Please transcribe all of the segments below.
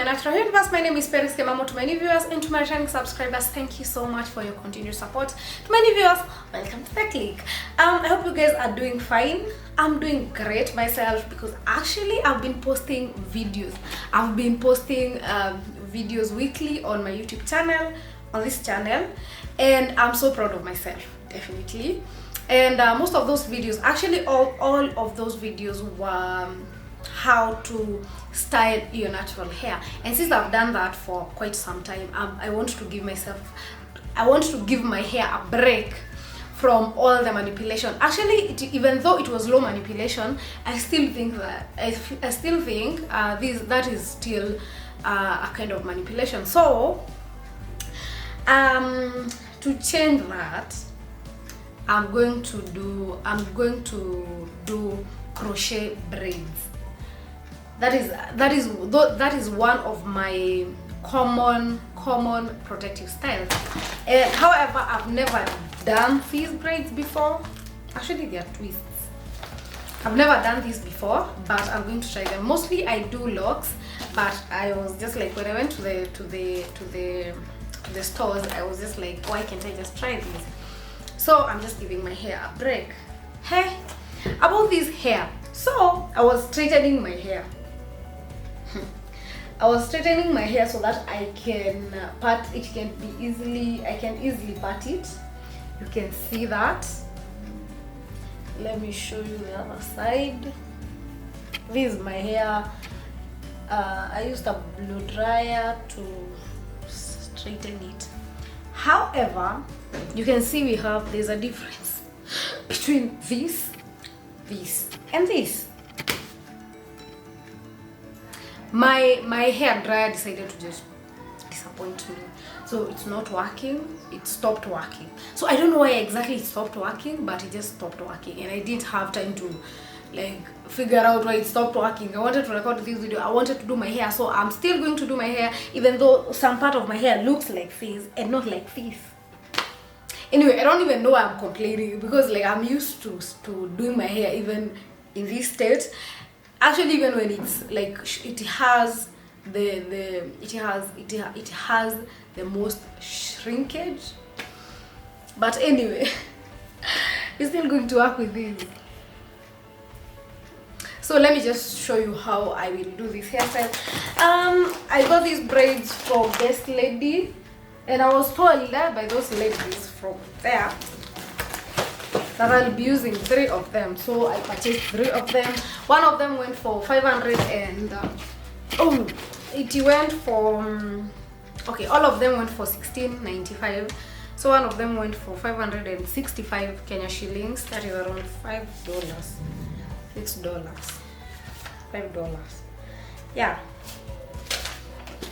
my natural universe. My name is Paris Kemamo. To my new viewers and to my returning subscribers, thank you so much for your continued support. To my new viewers, welcome to the click. I hope you guys are doing fine. I'm doing great myself because actually I've been posting videos. I've been posting videos weekly on my YouTube channel, on this channel, and I'm so proud of myself, definitely. And most of those videos, actually all of those videos were how to style your natural hair. And since I've done that for quite some time, I want to give my hair a break from all the manipulation. Actually, even though it was low manipulation, I still think that that is still a kind of manipulation. So to change that, I'm going to do crochet braids. That is one of my common protective styles. However, I've never done these braids before. Actually, they are twists. I've never done this before, but I'm going to try them. Mostly I do locks, but I was just like, when I went to the stores, I was just like, why can't I just try these? So I'm just giving my hair a break. Hey, about this hair. So I was straightening my hair. I was straightening my hair so that I can part it. I can easily part it. You can see that. Let me show you the other side. This is my hair. I used a blow dryer to straighten it. However, you can see there's a difference between this, and this. My hair dryer decided to just disappoint me, so it's not working. It stopped working. So I don't know why exactly it stopped working, but it just stopped working, and I didn't have time to like figure out why it stopped working. I wanted to record this video. I wanted to do my hair, so I'm still going to do my hair, even though some part of my hair looks like this and not like this. Anyway, I don't even know why I'm complaining, because like I'm used to doing my hair even in this state. Actually, even when it's like it has the most shrinkage, but anyway, it's still going to work with this. So let me just show you how I will do this hairstyle. I got these braids from Best Lady, and I was told by those ladies from there that I'll be using 3 of them. So I purchased 3 of them. One of them went for 500 and it went for okay, all of them went for 16.95. So one of them went for 565 Kenya shillings. That is around $5, $6, $5. Yeah.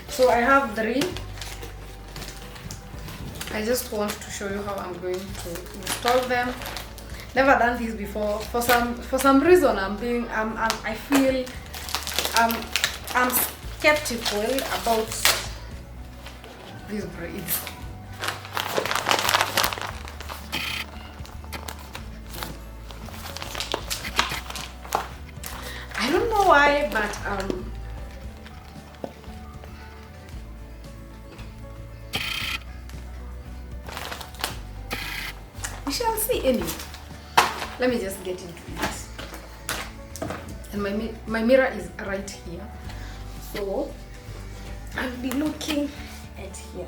So I have 3. I just want to show you how I'm going to install them. Never done this before. For some reason I'm skeptical about these braids. I don't know why, but we shall see. Anyway, let me just get into it. And my mirror is right here, so I'll be looking at here.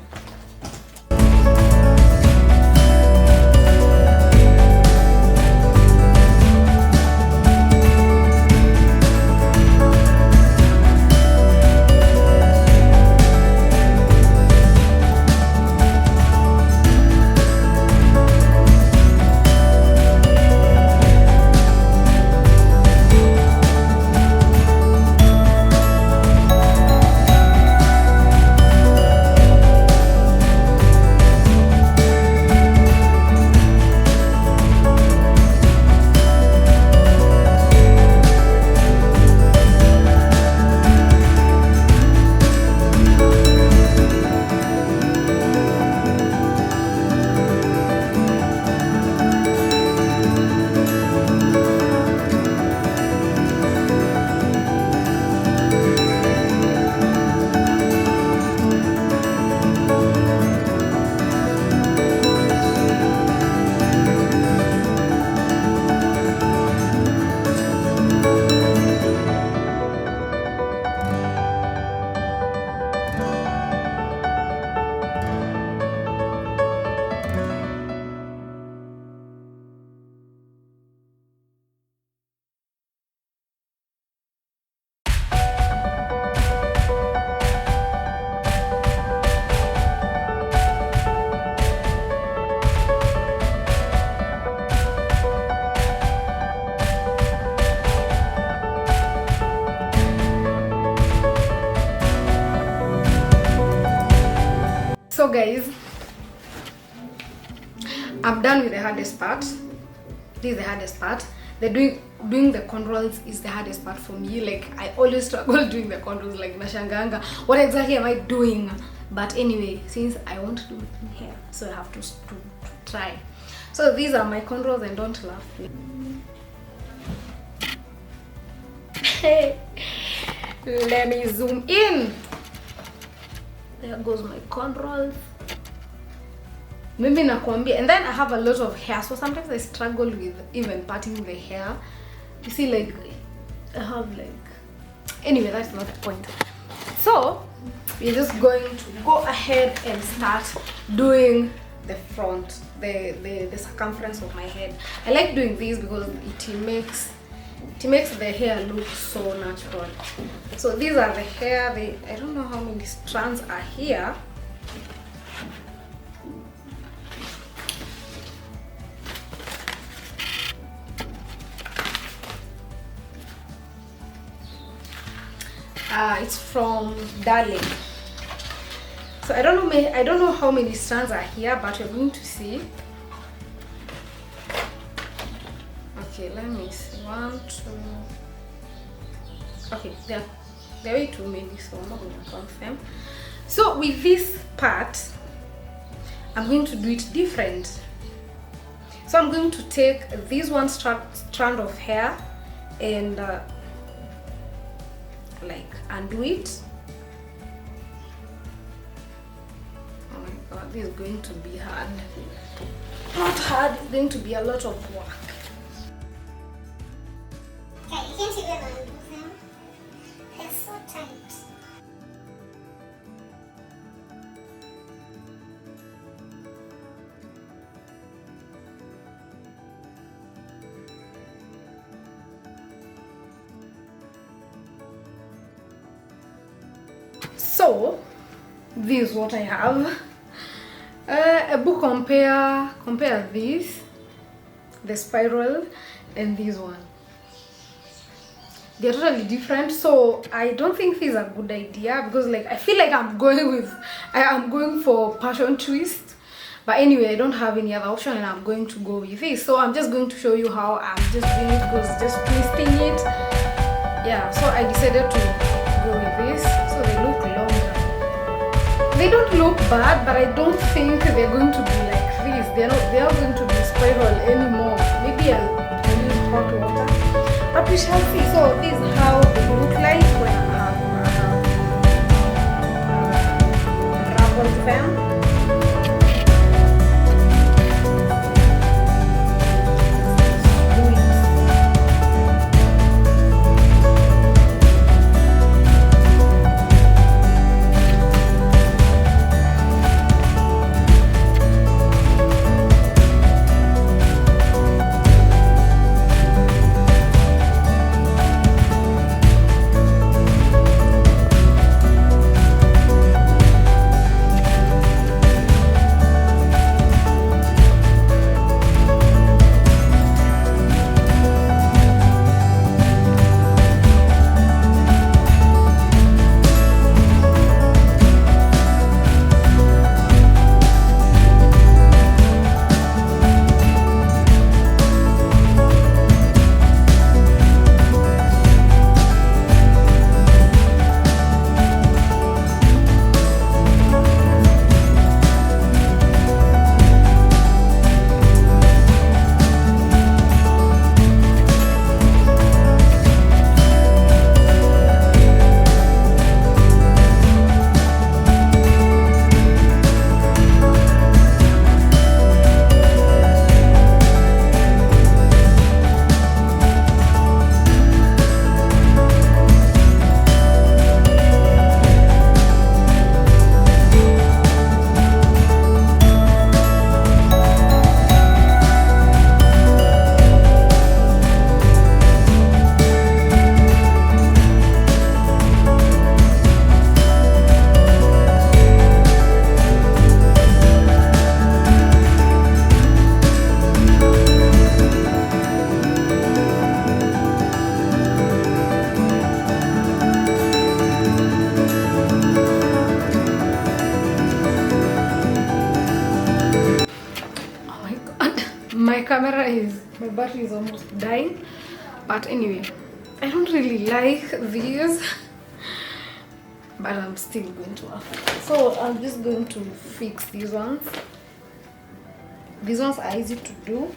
guys, I'm done with the hardest part. This is the hardest part. Doing the cornrows is the hardest part for me. Like, I always struggle doing the cornrows. Like, nashanganga, what exactly am I doing? But anyway, since I want to do it in hair, so I have to try. So these are my cornrows, and don't laugh. Let me zoom in. There goes my cornrows. Maybe nakwambia. And then I have a lot of hair, so sometimes I struggle with even parting the hair. You see, like, I have like, anyway, that's not the point. So we're just going to go ahead and start doing the front, the circumference of my head. I like doing this because it makes the hair look so natural. So these are the hair. I don't know how many strands are here. It's from Darling. So I don't know how many strands are here, but you're going to see. Okay, let me see. 1, 2. Okay, there are way too many, so I'm not going to count them. So with this part, I'm going to do it different. So I'm going to take this one strand of hair and like undo it. Oh my god, this is going to be hard. Not hard, it's going to be a lot of work. Okay, you can't even undo them. They're so tight. So this is what I have. A book compare this, the spiral, and this one. They're totally different, so I don't think this is a good idea because, like, I feel like I'm going for passion twist. But anyway, I don't have any other option and I'm going to go with this. So I'm just going to show you how I'm just doing it, because just twisting it. Yeah, so I decided to go with this. So they look longer. They don't look bad, but I don't think they're going to be like this. They are going to be spiral anymore. Maybe I'll use hot water. But we shall see. So this is how they look like when I have unraveled them. Guys, my battery is almost dying. But anyway, I don't really like these. But I'm still going to work. So I'm just going to fix these ones. These ones are easy to do.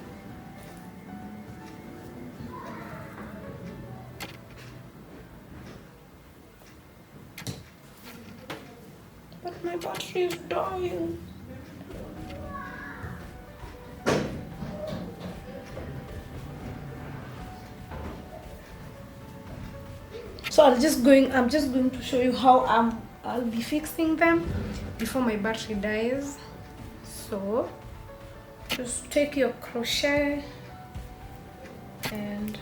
But my battery is dying. So I'm just going to show you how I'll be fixing them before my battery dies. So just take your crochet and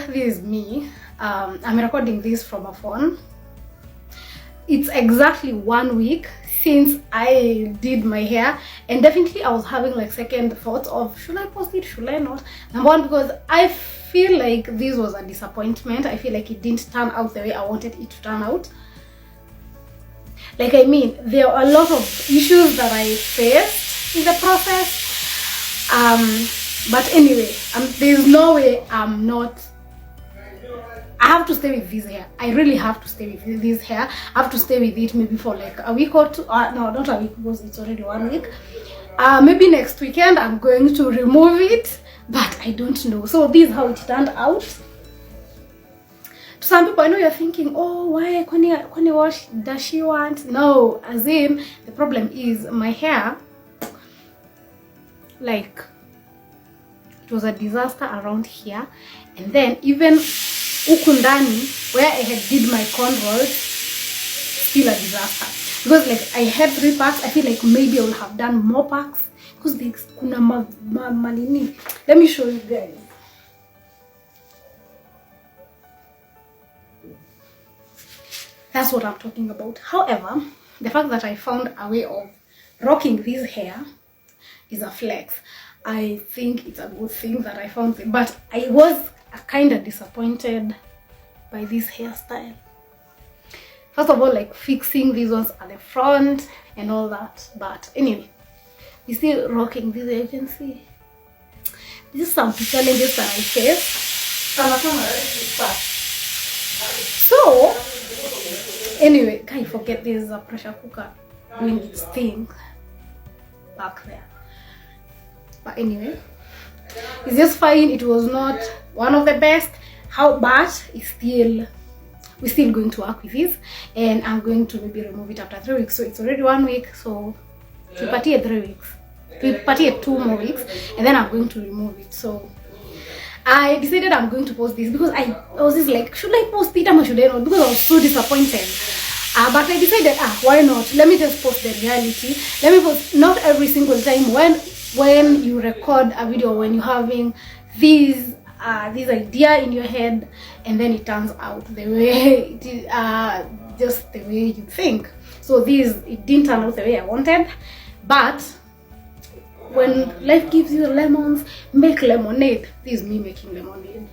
this is me. I'm recording this from a phone. It's exactly 1 week since I did my hair, and definitely I was having like second thoughts of should I post it, should I not. Number one, because I feel like this was a disappointment. I feel like it didn't turn out the way I wanted it to turn out. Like, I mean, there are a lot of issues that I faced in the process. But anyway, there's no way I have to stay with this hair. I really have to stay with this hair. I have to stay with it maybe for like a week or two. No, not a week because it's already 1 week. Maybe next weekend I'm going to remove it, but I don't know. So this is how it turned out. To some people, I know you're thinking, oh, why? Kwani wash does she want? No, as in, the problem is my hair, like, it was a disaster around here. And then even ukundani, where I had did my cornrows, still a disaster. Because like I had 3 packs, I feel like maybe I will have done more packs. Because there's kuna malini. Let me show you guys. That's what I'm talking about. However, the fact that I found a way of rocking this hair is a flex. I think it's a good thing that I found it, but I was kind of disappointed by this hairstyle. First of all, like fixing these ones at the front and all that, but anyway, we're still rocking this. You can see this is some challenges that I faced. So anyway, can't forget there's a pressure cooker doing its thing back there. But anyway, it's just fine. It was not one of the best, but it's still, we're still going to work with this, and I'm going to maybe remove it after 3 weeks. So it's already 1 week, so we party at 3 weeks. We party at 2 more weeks, and then I'm going to remove it. So I decided I'm going to post this because I was just like, should I post it or should I not? Because I was so disappointed. But I decided, why not? Let me just post the reality. Let me post, not every single time when you record a video, when you're having this idea in your head and then it turns out the way it is, just the way you think. So it didn't turn out the way I wanted, but when life gives you lemons, make lemonade. This is me making lemonade.